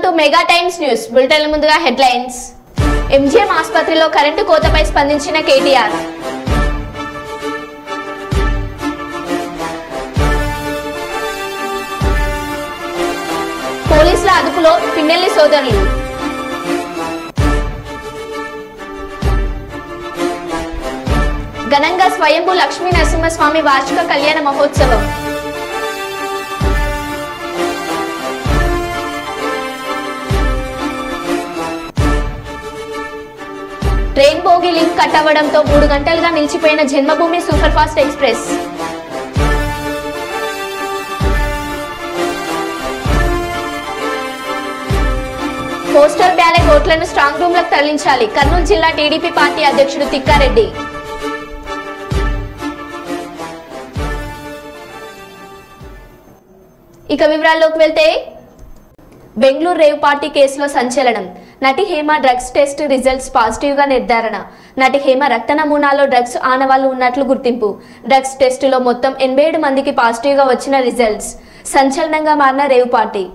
Welcome to mega times news bulletin ముందుగా headlines MGM ఆసుపత్రిలో current కోతపై స్పందించిన కేటీఆర్ పోలీసుల అదుపులో పిన్నెల్లి సోదరులు ఘనంగా స్వయంభూ లక్ష్మీ నరసింహస్వామి వార్షిక కళ్యాణ మహోత్సవం ట్రైన్ బోగి లింక్ కట్ అవ్వడంతో 3 గంటలుగా నిలిచిపోయిన Janmabhoomi super fast express postal ballot ఓట్లను స్ట్రాంగ్ రూమ్ లకు తరలించాలి కర్నూలు జిల్లా టీడీపీ పార్టీ అధ్యక్షుడు తిక్కారెడ్డి ఇక వివరాల్లోకి వెళ్తే బెంగళూరు రేవ్ పార్టీ కేసులో సంచలనం నటి Hema drugs test results positive గా నిర్ధారణ నటి హేమ రక్త నమూనాలో డ్రగ్స్ ఆనవాళ్లు ఉన్నట్లు గుర్తింపు డ్రగ్స్ టెస్టులో మొత్తం 87 మందికి పాజిటివ్ గా వచ్చిన రిజల్ట్స్ సంచలనంగా మారిన రేవ్ పార్టీ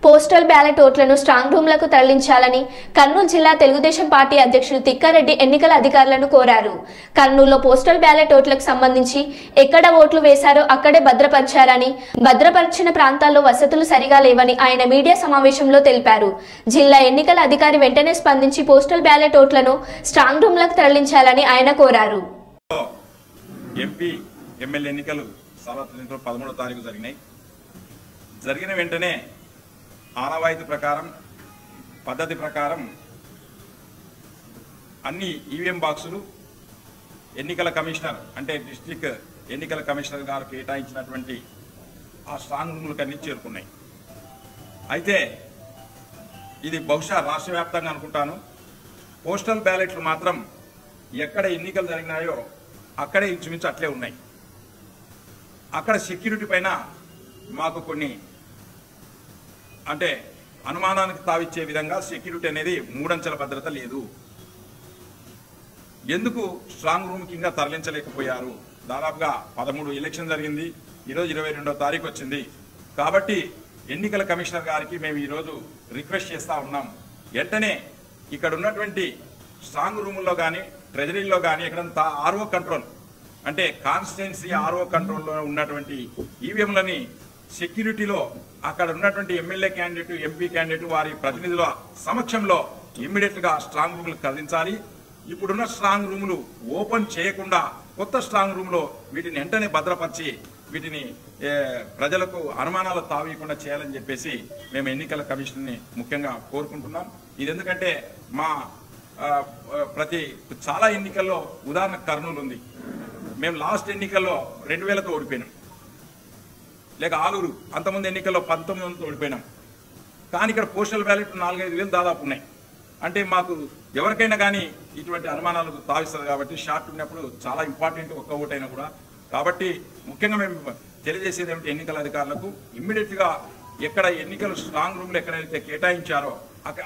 పోస్టల్ బ్యాలెట్ ఓట్లను స్ట్రాంగ్ రూమ్లకు తరలించాలని కర్నూలు జిల్లా తెలుగుదేశం పార్టీ అధ్యక్షుడు తిక్కారెడ్డి ఎన్నికల అధికారులను కోరారు కర్నూలులో పోస్టల్ బ్యాలెట్ ఓట్లకు సంబంధించి ఎక్కడ ఓట్లు వేశారో అక్కడే భద్రపరిచారని భద్రపరిచిన ప్రాంతాల్లో వసతులు సరిగా లేవని ఆయన మీడియా సమావేశంలో తెలిపారు జిల్లా ఎన్నికల అధికారి వెంటనే స్పందించి పోస్టల్ బ్యాలెట్ ఓట్లను స్ట్రాంగ్ రూమ్లకు తరలించాలని ఆయన కోరారు ఎంపీ ఎమ్మెల్యే ఎన్నికలు 13వ తారీఖు జరిగిన వెంటనే ఆనవాయితీ ప్రకారం పద్ధతి ప్రకారం అన్ని ఈవీఎం బాక్సులు ఎన్నికల కమిషనర్ అంటే డిస్ట్రిక్ట్ ఎన్నికల కమిషనర్ గారు కేటాయించినటువంటి ఆ స్ట్రాంగ్ రూములకు అన్ని చేరుకున్నాయి. అయితే ఇది బహుశా రాష్ట్ర వ్యాప్తంగా అనుకుంటాను. పోస్టల్ బ్యాలెట్లు మాత్రం ఎక్కడ ఎన్నికలు జరిగినాయో అక్కడే ఇంచుమించు అట్లే ఉన్నాయి. అక్కడ సెక్యూరిటీ పైన మాకు కొన్ని అంటే అనుమానానికి తావిచ్చే విధంగా సెక్యూరిటీ అనేది 3 అంచెల భద్రత లేదు. ఎందుకు స్ట్రాంగ్ రూమ్ కింద తరలించలేకపోయారు? దాదాపుగా 13 ఎలక్షన్ జరిగింది, ఈరోజు 22వ తారీఖు వచ్చింది. కాబట్టి ఎన్నికల కమిషనర్ గారికి మేము ఈరోజు రిక్వెస్ట్ చేస్తా ఉన్నాం, వెంటనే ఇక్కడ ఉన్నటువంటి స్ట్రాంగ్ రూముల్లో కానీ ట్రెజరీలో కానీ ఎక్కడంతా ఆర్ఓ కంట్రోల్ అంటే కాన్స్టిట్యున్సీ ఆర్ఓ కంట్రోల్లో ఉన్నటువంటి ఈవీఎంలని సెక్యూరిటీలో అక్కడ ఉన్నటువంటి ఎమ్మెల్యే క్యాండిడేట్ ఎంపీ క్యాండిడేట్ వారి ప్రతినిధుల సమక్షంలో ఇమ్మీడియట్ గా స్ట్రాంగ్ రూములు కదిలించాలి. ఇప్పుడున్న స్ట్రాంగ్ రూములు ఓపెన్ చేయకుండా కొత్త స్ట్రాంగ్ రూమ్ లో వీటిని వెంటనే భద్రపరిచి వీటిని ప్రజలకు అనుమానాలు తావీయకుండా చేయాలని చెప్పేసి మేము ఎన్నికల కమిషన్ ని ముఖ్యంగా కోరుకుంటున్నాం. ఇది ఎందుకంటే మా చాలా ఎన్నికల్లో ఉదాహరణ కర్నూలు ఉంది. మేము లాస్ట్ ఎన్నికల్లో 2000తో ఓడిపోయినాం, లేక ఆలూరు అంతమంది ఎన్నికల్లో 1900తో ఓడిపోయినాం. కానీ ఇక్కడ పోస్టల్ బ్యాలెట్ 4-5 వేలు దాదాపు ఉన్నాయి. అంటే మాకు ఎవరికైనా కానీ ఇటువంటి అనుమానాలకు తావిస్తుంది కాబట్టి షార్ట్ ఉన్నప్పుడు చాలా ఇంపార్టెంట్ ఒక్క ఓటైనా కూడా. కాబట్టి ముఖ్యంగా మేము తెలియజేసేది ఏమిటి ఎన్నికల అధికారులకు, ఇమ్మీడియట్ గా ఎక్కడ ఎన్నికల స్ట్రాంగ్ రూమ్లు ఎక్కడైతే కేటాయించారో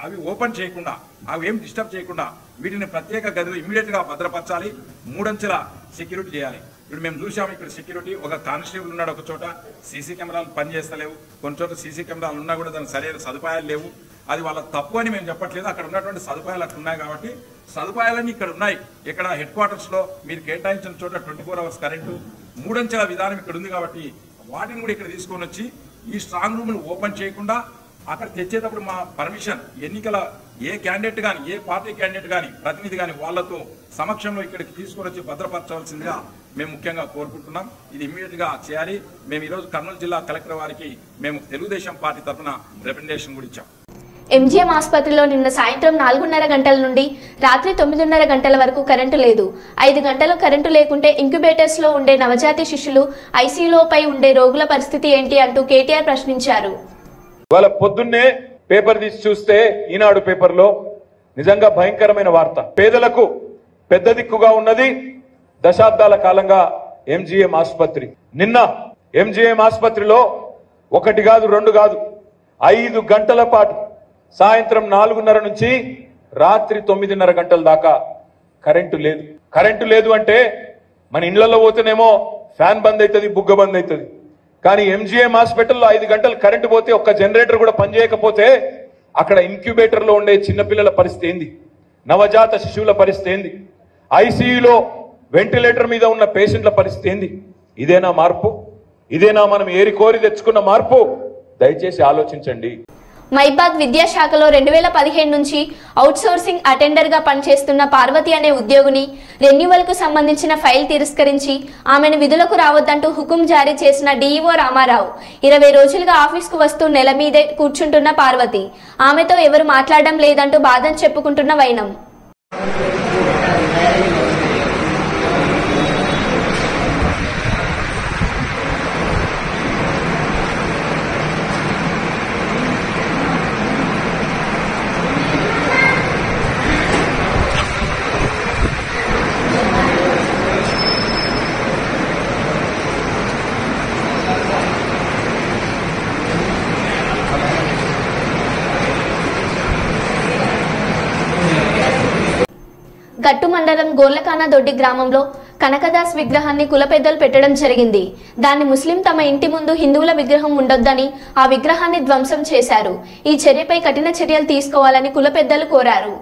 అవి ఓపెన్ చేయకుండా అవి ఏం డిస్టర్బ్ చేయకుండా వీటిని ప్రత్యేక గదిలో ఇమ్మీడియట్ గా భద్రపరచాలి. 3 అంచెల సెక్యూరిటీ చేయాలి. ఇప్పుడు మేము చూసాము ఇక్కడ సెక్యూరిటీ ఒక కానిస్టేబుల్ ఉన్నాడు, ఒక చోట సీసీ కెమెరాలు పనిచేస్తలేవు, కొన్ని చోట్ల సీసీ కెమెరాలు ఉన్నా కూడా దానికి సరైన సదుపాయాలు లేవు. అది వాళ్ళ తప్పు అని మేము చెప్పట్లేదు, అక్కడ ఉన్నటువంటి సదుపాయాలు అక్కడ ఉన్నాయి కాబట్టి సదుపాయాలన్నీ ఇక్కడ ఉన్నాయి. ఇక్కడ హెడ్ క్వార్టర్స్ లో మీరు కేటాయించిన చోట 24 hours కరెంటు 3 అంచెల విధానం ఇక్కడ ఉంది కాబట్టి వాటిని కూడా ఇక్కడ తీసుకొని వచ్చి ఈ స్ట్రాంగ్ రూమ్లు ఓపెన్ చేయకుండా అక్కడ తెచ్చేటప్పుడు మా పర్మిషన్ ఎన్నికల ఏ క్యాండిడేట్ కానీ ఏ పార్టీ క్యాండిడేట్ కానీ ప్రతినిధి కానీ వాళ్లతో సమక్షంలో ఇక్కడికి తీసుకొని వచ్చి భద్రపరచవలసిందిగా మేము ముఖ్యంగా కోరుకుంటున్నాం. ఇది ఇమ్మీడియట్ గా చేయాలి. మేము ఈరోజు కర్నూలు జిల్లా కలెక్టర్ వారికి మేము తెలుగుదేశం పార్టీ తరఫున రిప్రజెంటేషన్ కూడా ఇచ్చాం. ఎంజీఎం ఆసుపత్రిలో నిన్న సాయంత్రం 4:30 గంటల నుండి రాత్రి 9:30 గంటల వరకు కరెంటు లేదు. 5 గంటలు కరెంటు లేకుంటే ఇంక్యుబేటర్స్ లో ఉండే నవజాతి శిశులు ఐసీయూలోపై ఉండే రోగుల పరిస్థితి ఏంటి అంటూ కేటీఆర్ ప్రశ్నించారు. ఇవాళ పొద్దున్నే పేపర్ తీసి చూస్తే ఈనాడు పేపర్లో నిజంగా భయంకరమైన వార్త. పేదలకు పెద్ద దిక్కుగా ఉన్నది దశాబ్దాల కాలంగా ఎంజీఎం ఆసుపత్రి. నిన్న ఎంజీఎం ఆసుపత్రిలో 1 కాదు 2 కాదు 5 గంటల పాటు సాయంత్రం 4:30 నుంచి రాత్రి 9:30 గంటల దాకా కరెంటు లేదు. కరెంటు లేదు అంటే మన ఇళ్లలో పోతేనేమో ఫ్యాన్ బంద్ అవుతుంది, బుగ్గ బంద్ అవుతుంది. కానీ ఎంజీఎం హాస్పిటల్లో 5 గంటలు కరెంటు పోతే ఒక్క జనరేటర్ కూడా పనిచేయకపోతే అక్కడ ఇంక్యుబేటర్ లో ఉండే చిన్నపిల్లల పరిస్థితి ఏంది, నవజాత శిశువుల పరిస్థితి ఏంది, ఐసీయూలో వెంటిలేటర్ మీద ఉన్న పేషెంట్ల పరిస్థితి ఏంది? ఇదేనా మార్పు? ఇదేనా మనం ఏరి కోరి తెచ్చుకున్న మార్పు? దయచేసి ఆలోచించండి. మైబాద్ విద్యాశాఖలో 2015 నుంచి అవుట్సోర్సింగ్ అటెండర్గా పనిచేస్తున్న పార్వతి అనే ఉద్యోగిని రెన్యువల్కు సంబంధించిన ఫైల్ తిరస్కరించి ఆమెను విధులకు రావద్దంటూ హుకుం జారీ చేసిన డీఈఓ రామారావు 20 రోజులుగా ఆఫీస్కు వస్తూ నెల మీదే కూర్చుంటున్న పార్వతి, ఆమెతో ఎవరు మాట్లాడడం లేదంటూ బాధను చెప్పుకుంటున్న వైనం. గట్టు మండలం గోర్లకాన దొడ్డి గ్రామంలో కనకదాస్ విగ్రహాన్ని కుల పెద్దలు పెట్టడం జరిగింది. దాన్ని ముస్లిం తమ ఇంటి ముందు హిందువుల విగ్రహం ఉండొద్దని ఆ విగ్రహాన్ని ధ్వంసం చేశారు. ఈ చర్యపై కఠిన చర్యలు తీసుకోవాలని కుల పెద్దలు కోరారు.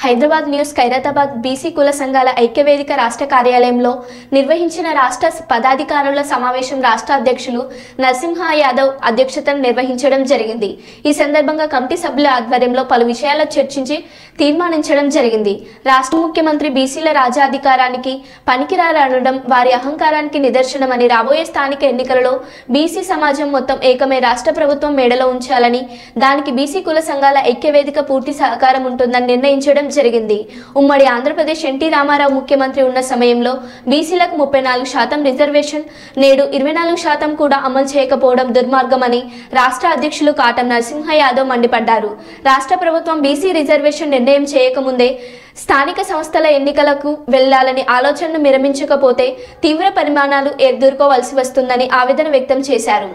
హైదరాబాద్ న్యూస్ ఖైరతాబాద్ బీసీ కుల సంఘాల ఐక్యవేదిక రాష్ట్ర కార్యాలయంలో నిర్వహించిన రాష్ట్ర పదాధికారుల సమావేశం రాష్ట్ర అధ్యక్షులు నరసింహ యాదవ్ అధ్యక్షతన నిర్వహించడం జరిగింది. ఈ సందర్భంగా కమిటీ సభ్యుల ఆధ్వర్యంలో పలు విషయాలు చర్చించి తీర్మానించడం జరిగింది. రాష్ట్ర ముఖ్యమంత్రి బీసీల రాజ్యాధికారానికి పనికిరారనడం వారి అహంకారానికి నిదర్శనమని, రాబోయే స్థానిక ఎన్నికలలో బీసీ సమాజం మొత్తం ఏకమై రాష్ట్ర ప్రభుత్వం మేడలో ఉంచాలని, దానికి బీసీ కుల సంఘాల ఐక్యవేదిక పూర్తి సహకారం ఉంటుందని నిర్ణయించడం జరిగింది. ఉమ్మడి ఆంధ్రప్రదేశ్ ఎన్టీ రామారావు ముఖ్యమంత్రి ఉన్న సమయంలో బీసీలకు 34% రిజర్వేషన్, నేడు 24% కూడా అమలు చేయకపోవడం దుర్మార్గమని రాష్ట్ర అధ్యక్షులు కాటం నరసింహ యాదవ్ మండిపడ్డారు. రాష్ట్ర ప్రభుత్వం బీసీ రిజర్వేషన్ నిర్ణయం చేయకముందే స్థానిక సంస్థల ఎన్నికలకు వెళ్లాలని ఆలోచనను విరమించకపోతే తీవ్ర పరిమాణాలు ఎదుర్కోవాల్సి వస్తుందని ఆవేదన వ్యక్తం చేశారు.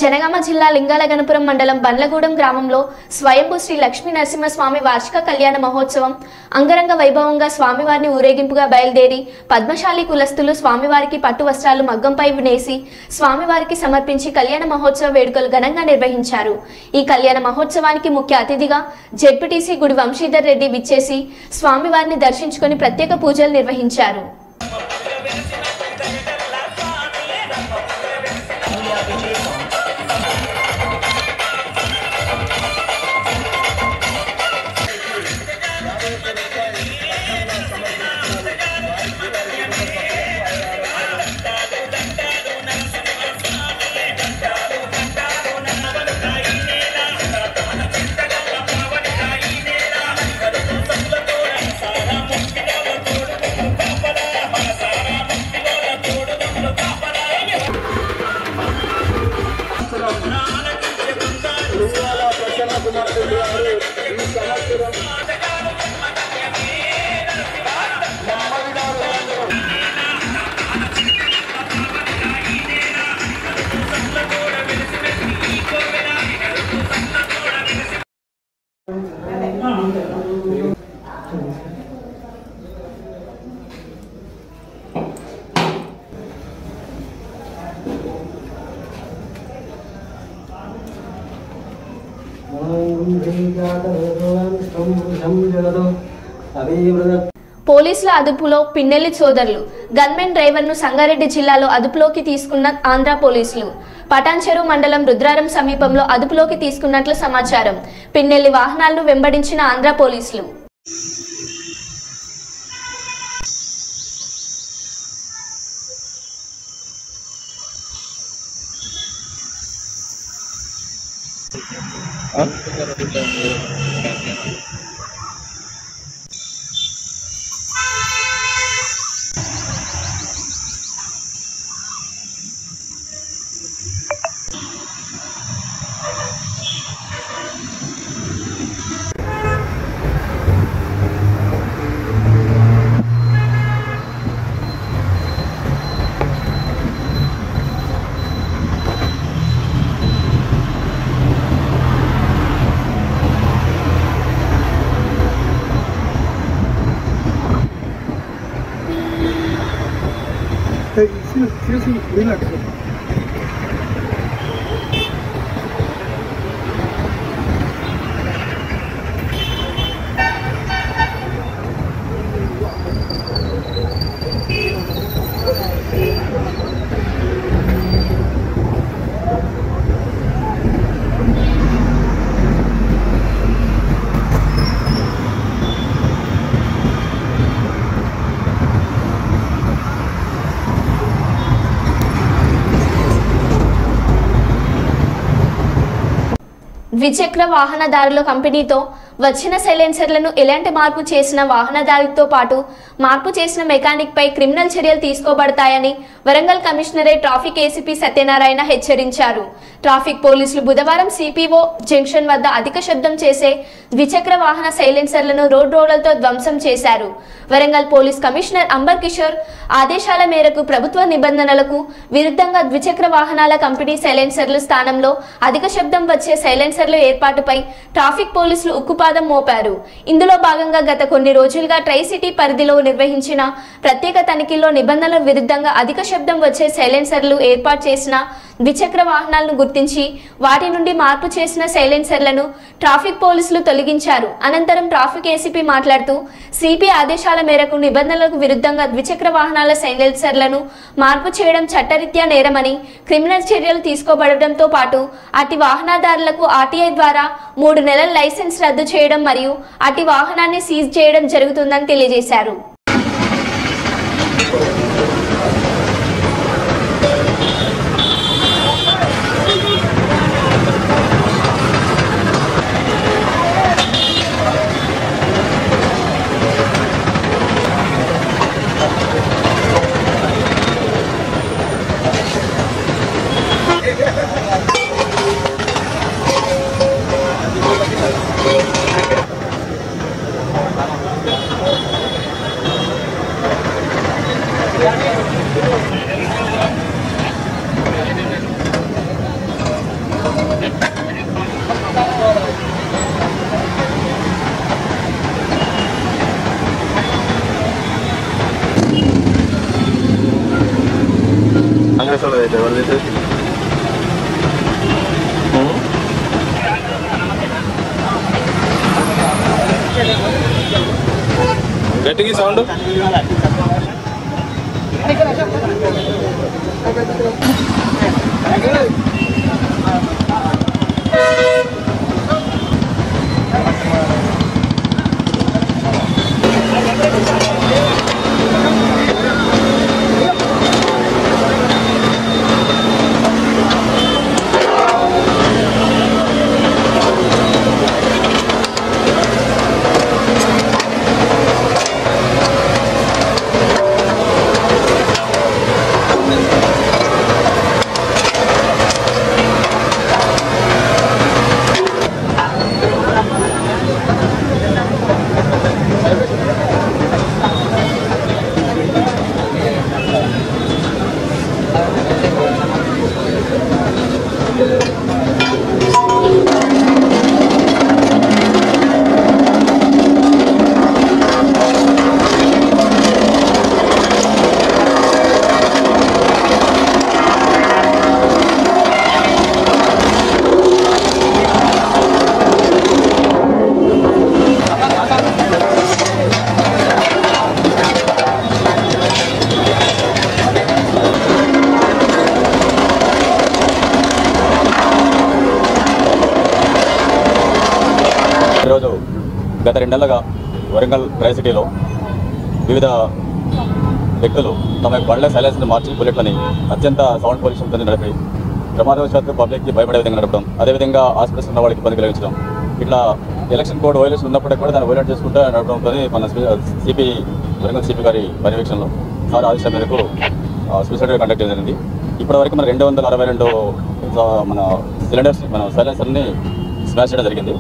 జనగామ జిల్లా లింగాలగనపురం మండలం బండ్లగూడెం గ్రామంలో స్వయంభూ శ్రీ లక్ష్మీ నరసింహస్వామి వార్షిక కళ్యాణ మహోత్సవం అంగరంగ వైభవంగా స్వామివారిని ఊరేగింపుగా బయలుదేరి పద్మశాలి కులస్తులు స్వామివారికి పట్టు వస్త్రాలు మగ్గంపై నేసి స్వామివారికి సమర్పించి కళ్యాణ మహోత్సవ వేడుకలు ఘనంగా నిర్వహించారు. ఈ కళ్యాణ మహోత్సవానికి ముఖ్య అతిథిగా జెడ్పీటీసీ గుడి వంశీధర్ రెడ్డి విచ్చేసి స్వామివారిని దర్శించుకొని ప్రత్యేక పూజలు నిర్వహించారు. పోలీసుల అదుపులో పిన్నెల్లి సోదరులు. గన్మెన్ డ్రైవర్ను సంగారెడ్డి జిల్లాలో అదుపులోకి తీసుకున్న ఆంధ్ర పోలీసులు. పటాన్చెరు మండలం రుద్రారం సమీపంలో అదుపులోకి తీసుకున్నట్లు సమాచారం. పిన్నెల్లి వాహనాలను వెంబడించిన ఆంధ్ర పోలీసులు. relax. ద్విచక్ర వాహనదారుల కంపెనీతో వచ్చిన సైలెన్సర్లను ఎలాంటి మార్పు చేసిన వాహనదారులతో పాటు మార్పు చేసిన మెకానిక్ పై క్రిమినల్ చర్యలు తీసుకోబడతాయని Warangal commissionerate traffic ACP Satyanarayana హెచ్చరించారు. ట్రాఫిక్ పోలీసులు బుధవారం సిపిఓ జంక్షన్ వద్ద అధిక శబ్దం చేసే ద్విచక్ర వాహన సైలెన్సర్లను రోడ్ రోలర్తో ధ్వంసం చేశారు. వరంగల్ పోలీస్ కమిషనర్ అంబర్ కిషోర్ ఆదేశాల మేరకు ప్రభుత్వ నిబంధనలకు విరుద్ధంగా ద్విచక్ర వాహనాల కంపెనీ సైలెన్సర్ల స్థానంలో అధిక శబ్దం వచ్చే సైలెన్సర్ల ఏర్పాటుపై ట్రాఫిక్ పోలీసులు ఉక్కుపాదం మోపారు. ఇందులో భాగంగా గత కొన్ని రోజులుగా ట్రై సిటీ పరిధిలో నిర్వహించిన ప్రత్యేక తనిఖీల్లో నిబంధనల విరుద్ధంగా అధిక శబ్దం వచ్చే సైలెన్సర్లు ఏర్పాటు చేసిన ద్విచక్ర వాహనాలను గుర్తించి వాటి నుండి మార్పు చేసిన సైలెన్సర్లను ట్రాఫిక్ పోలీసులు తొలగించారు. అనంతరం ట్రాఫిక్ ఏసీపీ మాట్లాడుతూ సిపి ఆదేశాల మేరకు నిబంధనలకు విరుద్ధంగా ద్విచక్ర వాహనాల సైలెన్సర్లను మార్పు చేయడం చట్టరీత్యా నేరమని క్రిమినల్ చర్యలు తీసుకోబడడంతో పాటు అటు వాహనదారులకు ఆర్టీఐ ద్వారా 3 నెలల లైసెన్స్ రద్దు చేయడం మరియు అటు వాహనాన్ని సీజ్ చేయడం జరుగుతుందని తెలియజేశారు. గట్టిగా సౌండ్ ఈరోజు గత 2 నెలలుగా వరంగల్ ట్రై సిటీలో వివిధ వ్యక్తులు తమ యొక్క బండ్ల సైలెన్స్ని మార్చి బుల్లెట్లని అత్యంత సౌండ్ పొల్యూషన్తో నడిపి ప్రమాదవశాత్తు పబ్లిక్కి భయపడే విధంగా నడపడం, అదేవిధంగా హాస్పిటల్స్ ఉన్న వాళ్ళకి ఇబ్బంది కలిగించడం, ఇట్లా ఎలక్షన్ కోడ్ వైలేషన్ ఉన్నప్పటికీ కూడా దాన్ని వైలేట్ చేసుకుంటూ నడపడంతో మన సిపి వరంగల్ సిపి గారి పర్యవేక్షణలో సార్ ఆదేశాల మేరకు సూసైడ్ కండక్ట్ చేయడం జరిగింది. ఇప్పటివరకు మన 262 మన సిలిండర్స్ మన సైలెన్సర్ని స్మాష్ చేయడం జరిగింది.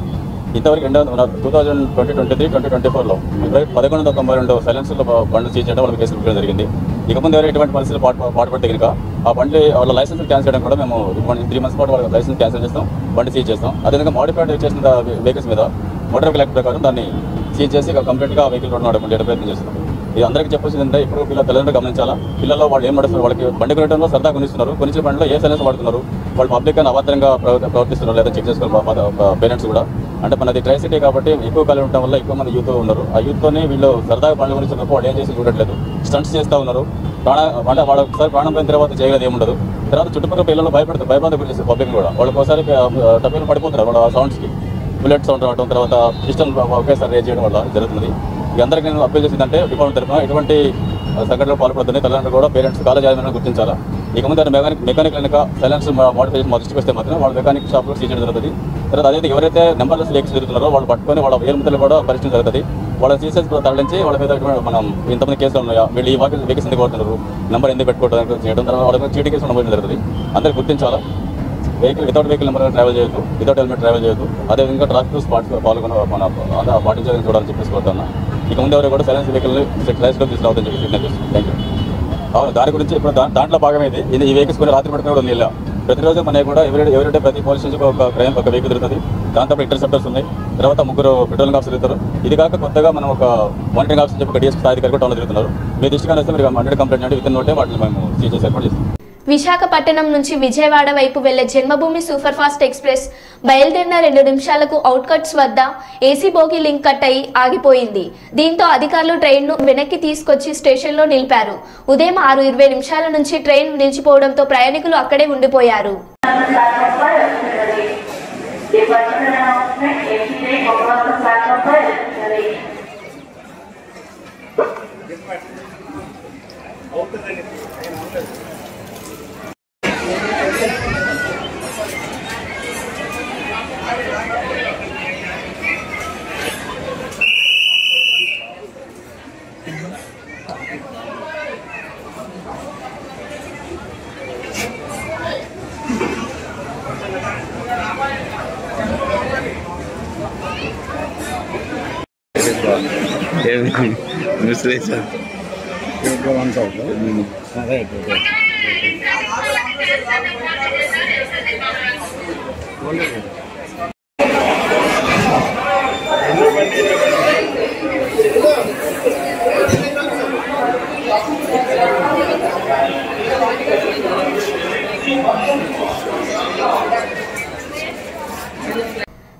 ఇంతవరకు 2023-2024లో 1192 సైలెన్సర్లు బండ్లు సీజ్ చేయడం వాళ్ళకి కేసులు పెట్టడం జరిగింది. ఇక ముందు ఎవరు ఎటువంటి పరిస్థితులు పాటుపడితే కనుక ఆ బండి వాళ్ళ లైసెన్స్ క్యాన్సిల్ చేయడం కూడా మేము 3 months పాటు వాళ్ళ లైసెన్స్ క్యాన్సిల్ చేస్తాం, బండి సీజ్ చేస్తాం. అదేవిధంగా మోడిఫైడ్ చేసిన వెహికల్స్ మీద మోటార్ వెహికల్ యాక్ట్ ప్రకారం దాన్ని సీజ్ చేసి కంప్లీట్గా వెహికల్ రోడ్డు నడపడం ప్రయత్నం చేస్తున్నాం. ఇది అందరికీ చెప్పాల్సిందంటే ఇప్పుడు తల్లిదండ్రులు గమనించాలా, పిల్లల్లో వాళ్ళు ఏం నడుస్తున్నారు, వాళ్ళకి బండి కొనడంలో సరదా కొనిస్తున్నారు, కొనిచ్చిన బండిలో ఏ సైలెన్స్ వాడుతున్నారు, వాళ్ళు పబ్లిక్ అని అభద్రంగా ప్రవర్తిస్తున్నారు లేదా చెక్ చేసుకోవాలి పేరెంట్స్ కూడా. అంటే మనది ట్రై సిటీ కాబట్టి ఎక్కువ కాలం ఉండటం వల్ల ఎక్కువ మంది యూత్ ఉన్నారు. ఆ యూత్తోనే వీళ్ళు సరదాగా బండ్లు కొనిస్తున్నప్పుడు వాళ్ళు ఏం చేసి చూడట్లేదు, స్టంట్స్ చేస్తూ ఉన్నారు. అంటే వాళ్ళ ఒకసారి ప్రాణం పోయిన తర్వాత చేయగలదు ఏముండదు. తర్వాత చుట్టుపక్కల పిల్లలు భయపడతారు గురించి పబ్లిక్ కూడా. వాళ్ళకి ఒకసారి టబ్బీలు పడిపోతున్నారు వాళ్ళ సౌండ్స్కి, బుల్లెట్ సౌండ్ రావడం, తర్వాత పిస్టల్ ఒకేసారి రేజ్ చేయడం వల్ల జరుగుతుంది. ఇక అందరికీ నేను అప్పీల్ చేసిందంటే డిపార్ట్మెంట్ తరఫున ఎటువంటి సంఘటనలు పాల్పడుతుంది తల్లిదండ్రులు కూడా పేరెంట్స్ కాలేజ్ యాజమాన్యం గుర్తించాలా. ఇక ముందు మెకానిక్ కనుక సైలెన్స్ మోడిఫై చేసి మా దృష్టికి వస్తే మాత్రం వాళ్ళ మెకానిక్ షాప్లో సీజ్ చేయడం జరుగుతుంది. తర్వాత అదే ఎవరైతే నెంబర్లెస్ వెహికల్స్ తిరుగుతున్నారో వాళ్ళు పట్టుకొని వాళ్ళ వేలుముద్రలు కూడా పరిశీలన జరుగుతుంది. వాళ్ళని సీసెస్ తరలించి వాళ్ళ మీద మనం ఇంతమంది కేసులు ఉన్నాయా, వీళ్ళు ఈ వెహికల్స్ ఎందుకు కొడుతున్నారు, నెంబర్ ఎందుకు పెట్టుకోవడం చేయడం, తర్వాత వాళ్ళ చీటీ కేసులు నమోదు జరుగుతుంది. అందరికీ గుర్తించాలా. వితౌట్ వెహికల్ నెంబర్ ట్రావెల్ చేయొద్దు, వితౌట్ హెల్మెట్ ట్రావెల్ చేయొద్దు. అదేవిధంగా ట్రాఫిక్ రూల్స్ పాల్గొన పాటించాలని చూడాలని చెప్పేసి కోరుతున్నా. ఇక ముందు ఎవరు కూడా సైలెన్స్ వెహికల్ని రైస్లో తీసుకురావద్దని చెప్పి విజ్ఞప్తి చేస్తున్నాను. Thank you. దాని గురించి ఇప్పుడు దాంట్లో భాగమైంది ఈ వెహికల్స్ కొన్ని రాత్రి పడుకునే కూడా నీళ్ళ ప్రతిరోజు మనకి కూడా ఎవరైతే ప్రతి పోలీస్ నుంచి ఒక వెహికల్ దొరుకుతుంది. దాంతో ఇంటర్సెప్టర్స్ ఉన్నాయి, తర్వాత 3 పెట్రోలింగ్ ఆఫీసర్ తిరుగుతారు. ఇది కాక కొత్తగా మనం ఒక మానిటరింగ్ ఆఫీసర్ చెప్పి డిఎస్పీ స్థాయి అధికారి కూడా టౌన్లో తిరుగుతున్నారు. మీ దృష్టిగా వస్తే మీరు 100 కంప్లైంట్ అంటే విత్ నోటే వాటిని మేము సీజ్ చేసి ఏర్పాటు చేస్తాం. విశాఖపట్నం నుంచి విజయవాడ వైపు వెళ్లే జన్మభూమి సూపర్ ఫాస్ట్ ఎక్స్ప్రెస్ బయలుదేరిన 2 నిమిషాలకు అవుట్ కట్స్ వద్ద ఏసీ బోగి లింక్ కట్ అయి ఆగిపోయింది. దీంతో అధికారులు ట్రైన్ను వెనక్కి తీసుకొచ్చి స్టేషన్లో నిలిపారు. ఉదయం 6:20 నుంచి ట్రైన్ నిలిచిపోవడంతో ప్రయాణికులు అక్కడే ఉండిపోయారు.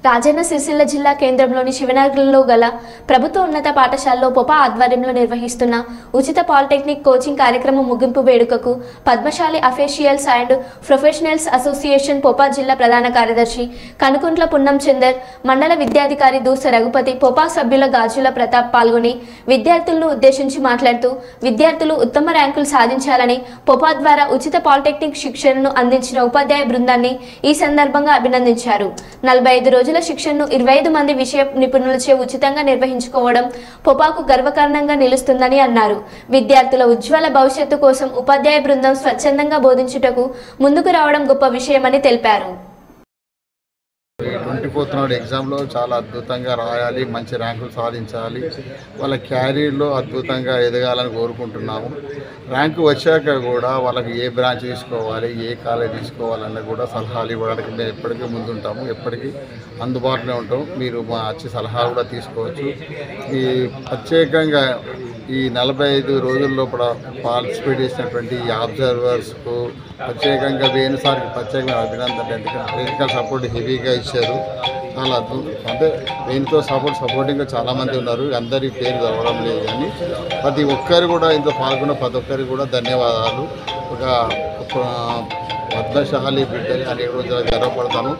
రాజన్న సిరిసిల్ల జిల్లా కేంద్రంలోని శివనగర్లో గల ప్రభుత్వ ఉన్నత పాఠశాలలో పొపా ఆధ్వర్యంలో నిర్వహిస్తున్న ఉచిత పాలిటెక్నిక్ కోచింగ్ కార్యక్రమం ముగింపు వేడుకకు Padmashali officials and professionals association POPA జిల్లా ప్రధాన కార్యదర్శి కనుకుంట్ల పున్నం చందర్, మండల విద్యాధికారి దూస రఘుపతి, పొపా సభ్యుల గాజుల ప్రతాప్ పాల్గొని విద్యార్థులను ఉద్దేశించి మాట్లాడుతూ విద్యార్థులు ఉత్తమ ర్యాంకులు సాధించాలని పొపా ద్వారా ఉచిత పాలిటెక్నిక్ శిక్షణను అందించిన ఉపాధ్యాయ బృందాన్ని ఈ సందర్భంగా అభినందించారు. 45 రోజుల శిక్షణను 25 మంది విషయ నిపుణులచే ఉచితంగా నిర్వహించుకోవడం పొపాకు గర్వకారణంగా నిలుస్తుందని అన్నారు. విద్యార్థుల ఉజ్వల భవిష్యత్తు కోసం ఉపాధ్యాయ బృందం స్వచ్ఛందంగా బోధించుటకు ముందుకు రావడం గొప్ప విషయమని తెలిపారు. 24th నాడు ఎగ్జామ్లో చాలా అద్భుతంగా రాయాలి, మంచి ర్యాంకులు సాధించాలి, వాళ్ళ క్యారీర్లో అద్భుతంగా ఎదగాలని కోరుకుంటున్నాము. ర్యాంకు వచ్చాక కూడా వాళ్ళకి ఏ బ్రాంచ్ తీసుకోవాలి, ఏ కాలేజ్ తీసుకోవాలన్న కూడా సలహాలు ఇవ్వడానికి మేము ఎప్పటికీ ముందుంటాము, ఎప్పటికీ అందుబాటులో ఉంటాం. మీరు మా వచ్చి సలహా కూడా తీసుకోవచ్చు. ఈ ప్రత్యేకంగా ఈ 45 రోజుల లోపల పార్టిసిపేట్ చేసినటువంటి ఈ అబ్జర్వర్స్కు ప్రత్యేకంగా వేణుసార్కి ప్రత్యేకమైన అభినందనలు. ఎందుకంటే టెక్నికల్ సపోర్ట్ హెవీగా ఇచ్చారు. చాలా అంటే దీనితో సపోర్టింగ్గా చాలామంది ఉన్నారు. అందరి పేరు చదవడం లేదు కానీ ప్రతి ఒక్కరు కూడా ఇందులో పాల్గొన్న ప్రతి ఒక్కరికి కూడా ధన్యవాదాలు. ఒక పద్మశాలి బిడ్డని అనేక రోజులు గర్వపడతాను.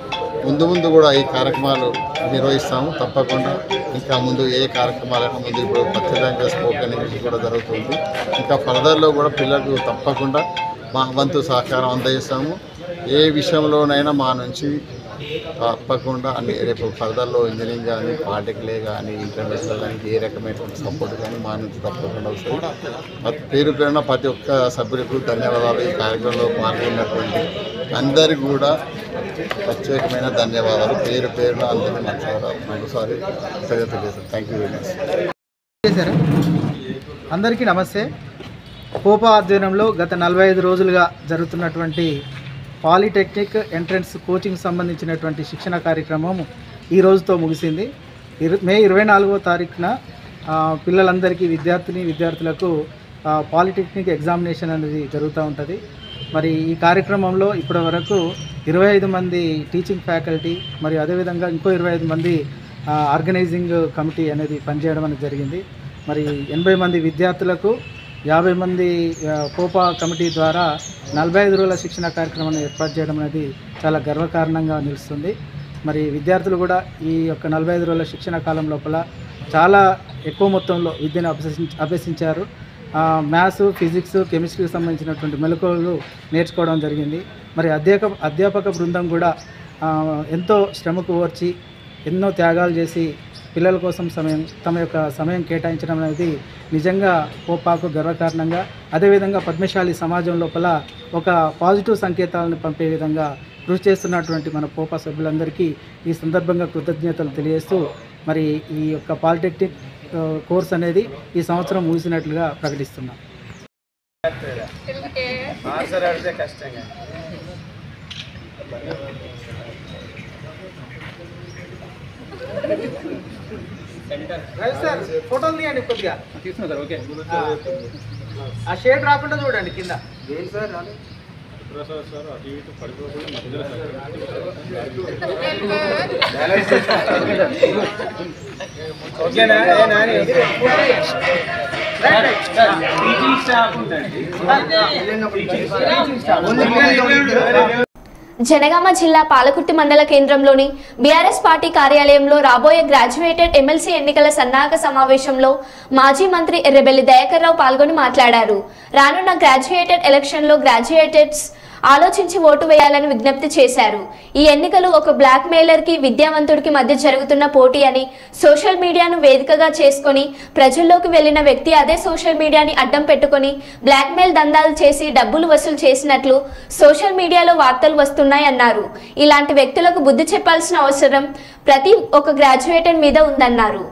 ముందు కూడా ఈ కార్యక్రమాలు నిర్వహిస్తాము. తప్పకుండా ఇంకా ముందు ఏ కార్యక్రమాలకు ముందు ఇప్పుడు ఖచ్చితంగా స్పోకెన్ ఇంగ్లీష్ కూడా జరుగుతుంది. ఇంకా ఫర్దర్లో కూడా పిల్లలకు తప్పకుండా మా వంతు సహకారం అందజేస్తాము. ఏ విషయంలోనైనా మా నుంచి తప్పకుండా అన్ని రేపు ఫర్దర్లో ఇంజనీరింగ్ కానీ పాలిటెక్నిక్ కానీ ఇంటర్మీడియట్లో కానీ ఏ రకమైన సపోర్ట్ కానీ మా నుంచి తప్పకుండా వస్తుంది. పేరు పేరున ప్రతి ఒక్క సభ్యులకు ధన్యవాదాలు. ఈ కార్యక్రమంలో పాల్గొన్నటువంటి అందరికీ కూడా ప్రత్యేకమైన ధన్యవాదాలు. పేరు పేరున అందరికీ మరోసారి తెలియజేస్తాను. Thank you very much. అందరికీ నమస్తే. కోపా ఆధ్వర్యంలో గత 45 రోజులుగా జరుగుతున్నటువంటి పాలిటెక్నిక్ ఎంట్రన్స్ కోచింగ్ సంబంధించినటువంటి శిక్షణ కార్యక్రమం ఈ రోజుతో ముగిసింది. మే 24వ తారీఖున పిల్లలందరికీ విద్యార్థులకు పాలిటెక్నిక్ ఎగ్జామినేషన్ అనేది జరుగుతూ ఉంటుంది. మరి ఈ కార్యక్రమంలో ఇప్పటి వరకు 25 మంది టీచింగ్ ఫ్యాకల్టీ మరియు అదేవిధంగా ఇంకో 25 మంది ఆర్గనైజింగ్ కమిటీ అనేది పనిచేయడం అనేది జరిగింది. మరి 80 మంది విద్యార్థులకు 50 మంది కోపా కమిటీ ద్వారా 45 రోజుల శిక్షణ కార్యక్రమాన్ని ఏర్పాటు చేయడం అనేది చాలా గర్వకారణంగా నిలుస్తుంది. మరి విద్యార్థులు కూడా ఈ యొక్క 45 రోజుల శిక్షణ కాలం లోపల చాలా ఎక్కువ మొత్తంలో విద్యను అభ్యసించారు. మ్యాథ్స్, ఫిజిక్స్, కెమిస్ట్రీకి సంబంధించినటువంటి మెలకువలు నేర్చుకోవడం జరిగింది. మరి అధ్యాపక బృందం కూడా ఎంతో శ్రమకు ఓర్చి ఎన్నో త్యాగాలు చేసి పిల్లల కోసం తమ యొక్క సమయం కేటాయించడం అనేది నిజంగా కోపాకు గర్వకారణంగా, అదేవిధంగా పద్మశాలి సమాజం లోపల ఒక పాజిటివ్ సంకేతాలను పంపే విధంగా కృషి చేస్తున్నటువంటి మన కోపా సభ్యులందరికీ ఈ సందర్భంగా కృతజ్ఞతలు తెలియజేస్తూ మరి ఈ యొక్క పాలిటెక్నిక్ కోర్స్ అనేది ఈ సంవత్సరం ముగిసినట్లుగా ప్రకటిస్తున్నాం. సార్ ఫోటోలు తీయండి కొద్దిగా తీసుకున్నా సార్. ఓకే, ఆ షేడ్ రాకుండా చూడండి కింద. జనగామ జిల్లా పాలకుర్తి మండల కేంద్రంలోని బీఆర్ఎస్ పార్టీ కార్యాలయంలో రాబోయే గ్రాడ్యుయేటెడ్ ఎమ్మెల్సీ ఎన్నికల సన్నాహక సమావేశంలో మాజీ మంత్రి ఎర్రబెల్లి దయాకర్ రావు పాల్గొని మాట్లాడారు. రానున్న గ్రాడ్యుయేటెడ్ ఎలక్షన్లో గ్రాడ్యుయేటెడ్స్ ఆలోచించి ఓటు వేయాలని విజ్ఞప్తి చేశారు. ఈ ఎన్నికలు ఒక బ్లాక్ మెయిలర్ కి విద్యావంతుడికి మధ్య జరుగుతున్న పోటీ అని, సోషల్ మీడియాను వేదికగా చేసుకొని ప్రజల్లోకి వెళ్లిన వ్యక్తి అదే సోషల్ మీడియాని అడ్డం పెట్టుకొని బ్లాక్ మెయిల్ దందాలు చేసి డబ్బులు వసూలు చేసినట్లు సోషల్ మీడియాలో వార్తలు వస్తున్నాయన్నారు. ఇలాంటి వ్యక్తులకు బుద్ధి చెప్పాల్సిన అవసరం ప్రతి ఒక్క గ్రాడ్యుయేటర్ మీద ఉందన్నారు.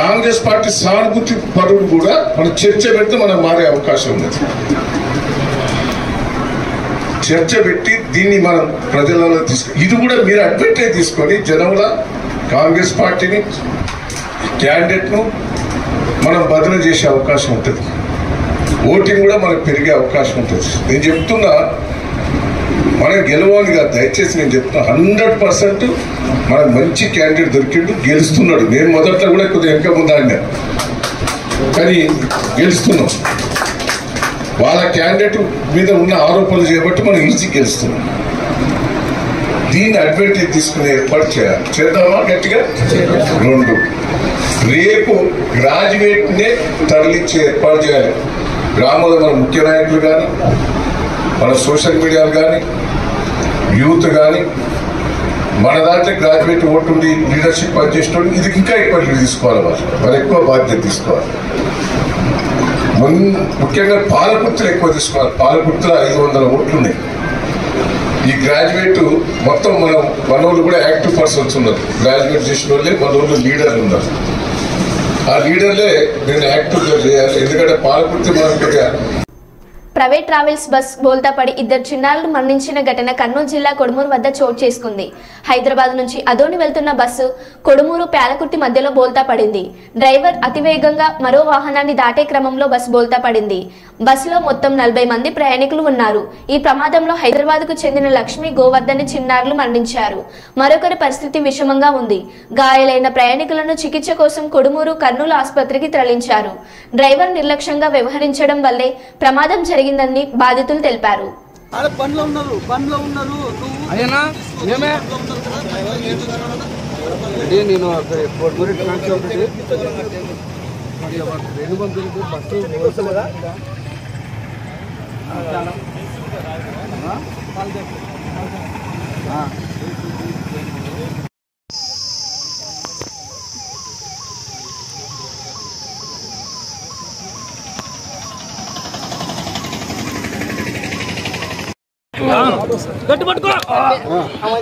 కాంగ్రెస్ పార్టీ సానుభూతి పరులు కూడా మనం చర్చ పెడితే మనం మారే అవకాశం ఉంది. చర్చ పెట్టి దీన్ని మనం ప్రజలలో ఇది కూడా మీరు అడ్వెంటేజ్ తీసుకొని జనంలో కాంగ్రెస్ పార్టీని క్యాండిడేట్ను మనం బదిలీ చేసే అవకాశం ఉంటుంది. ఓటింగ్ కూడా మనకు పెరిగే అవకాశం ఉంటుంది. నేను చెప్తున్నా మనం గెలవాలి కాదు, దయచేసి నేను చెప్తున్నా 100% మనకు మంచి క్యాండిడేట్ దొరికిండు, గెలుస్తున్నాడు. నేను మొదట్లో కూడా కొద్దిగా వెనక ముందాడినా, కానీ గెలుస్తున్నాం. వాళ్ళ క్యాండిడేట్ మీద ఉన్న ఆరోపణలు చేయబట్టి మనం ఈజీ గెలుస్తున్నాం. దీన్ని అడ్వాంటేజ్ తీసుకునే ఏర్పాటు చేయాలి. చేద్దామా గట్టిగా? 2, రేపు గ్రాడ్యుయేట్నే తరలించే ఏర్పాటు చేయాలి. గ్రామంలో మన ముఖ్య నాయకులు కానీ, మన సోషల్ మీడియాలు కానీ, యూత్ కానీ, మన దాంట్లో గ్రాడ్యుయేట్ ఓటు ఉండి లీడర్షిప్ పనిచేసేటోళ్ళు ఇది ఇంకా ఎక్కువ లీడ్ తీసుకోవాలి. వాళ్ళు ఎక్కువ బాధ్యత తీసుకోవాలి. ముఖ్యంగా పాలకుర్తులు ఎక్కువ తీసుకోవాలి. పాలకుర్తులు 500 ఓట్లు ఉన్నాయి. ఈ గ్రాడ్యుయేట్ మొత్తం మన వాళ్ళు కూడా యాక్టివ్ పర్సన్స్ ఉన్నారు. గ్రాడ్యుయేట్ చేసిన వాళ్ళే మన వాళ్ళు లీడర్లు ఉన్నారు. ఆ లీడర్లే నేను యాక్టివ్గా చేయాలి. ఎందుకంటే పాలకుర్తి మనం ప్రైవేట్ ట్రావెల్స్ బస్ బోల్తాపడి 2 చిన్నారులు మరణించిన ఘటన కర్నూలు జిల్లా కొడుమూరు వద్ద చోటు చేసుకుంది. హైదరాబాద్ నుంచి అదోని వెళ్తున్న బస్సు కొడుమూరు ప్యాలకుర్తి మధ్యలో బోల్తా పడింది. డ్రైవర్ అతివేగంగా మరో వాహనాన్ని దాటే క్రమంలో బస్సు బోల్తా పడింది. బస్సులో మొత్తం 40 మంది ప్రయాణికులు ఉన్నారు. ఈ ప్రమాదంలో హైదరాబాద్కు చెందిన లక్ష్మి, గోవర్ధన్ చిన్నారులు మరణించారు. మరొకరి పరిస్థితి విషమంగా ఉంది. గాయాలైన ప్రయాణికులను చికిత్స కోసం కొడుమూరు, కర్నూలు ఆసుపత్రికి తరలించారు. డ్రైవర్ నిర్లక్ష్యంగా వ్యవహరించడం వల్లే ప్రమాదం జరిగిందని బాధితులు తెలిపారు. పనిలో ఉన్నారు అయ్యనా మేమే అంటే నేను పొడి ట్రాన్స్ఫర్ ఒకటి 2 పంపులు బస్సు కదా గట్టి పట్టుకో హలో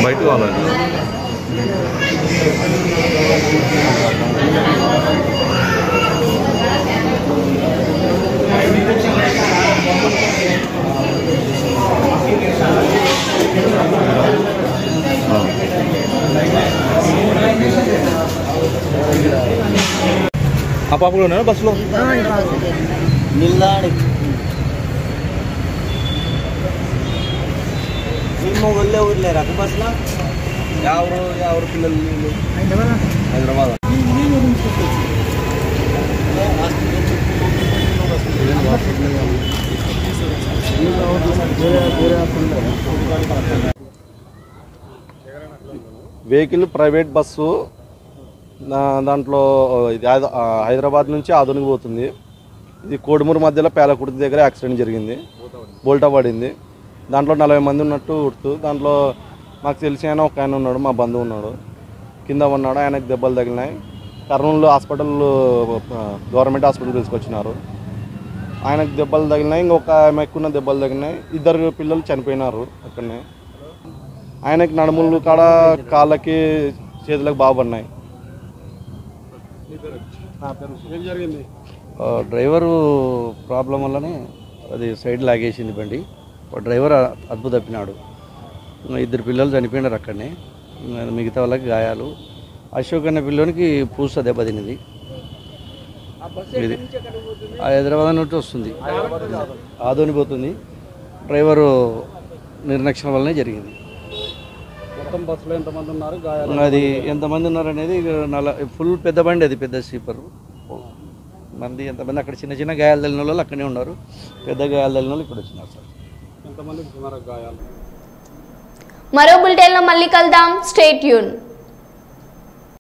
బయట కావాలి ఆ పాపలోనే బస్సులో నిల్లాడి మొగల్లే ఊర్లేరు అక్క బస్సులో ఎవరు పిల్లలు హైదరాబాద్ వెహికల్ ప్రైవేట్ బస్సు దాంట్లో ఇది హైదరాబాద్ నుంచి ఆదోనికి పోతుంది. ఇది కోడుమూరు మధ్యలో పేలకుర్తి దగ్గర యాక్సిడెంట్ జరిగింది, బోల్టా పడింది. దాంట్లో 40 మంది ఉన్నట్టు గుర్తు. దాంట్లో మాకు తెలిసి ఆయన ఒక ఆయన ఉన్నాడు, మా బంధువు ఉన్నాడు, కింద ఉన్నాడు, ఆయనకు దెబ్బలు తగిలినాయి. కర్నూలు హాస్పిటల్ గవర్నమెంట్ హాస్పిటల్ తీసుకొచ్చినారు. ఆయనకు దెబ్బలు తగిలినాయి, ఇంకొక ఆమెకున్న దెబ్బలు తగిలినాయి. 2 పిల్లలు చనిపోయినారు అక్కడనే. ఆయనకి నడుములు కాడ కాళ్ళకి చేతులకు బాగున్నాయి. డ్రైవరు ప్రాబ్లం వల్లనే అది సైడ్ లాగేసింది బండి. డ్రైవర్ అదుపు తప్పినాడు. 2 పిల్లలు చనిపోయినారు అక్కడనే, మిగతా వాళ్ళకి గాయాలు. అశోక్ అనే పిల్లోనికి పూస దెబ్బతిన్నది. ఇది హైదరాబాద్ నుండి వస్తుంది, ఆదోని పోతుంది. డ్రైవరు నిర్లక్ష్యం వల్లనే జరిగింది. బస్సులో ఎంతమంది ఉన్నారు, అది ఎంతమంది ఉన్నారు అనేది ఫుల్ పెద్ద బండి, అది పెద్ద స్లీపర్. మంది ఎంతమంది అక్కడ చిన్న చిన్న గాయాలు తగిలిన వాళ్ళు అక్కడే ఉన్నారు, పెద్ద గాయాలు తగిలిన వాళ్ళు ఇక్కడ వచ్చినారు సార్. ఎంతమంది గాయాలు. మరో బులెటిన్లో మళ్ళీ కలుద్దాం. Stay tune.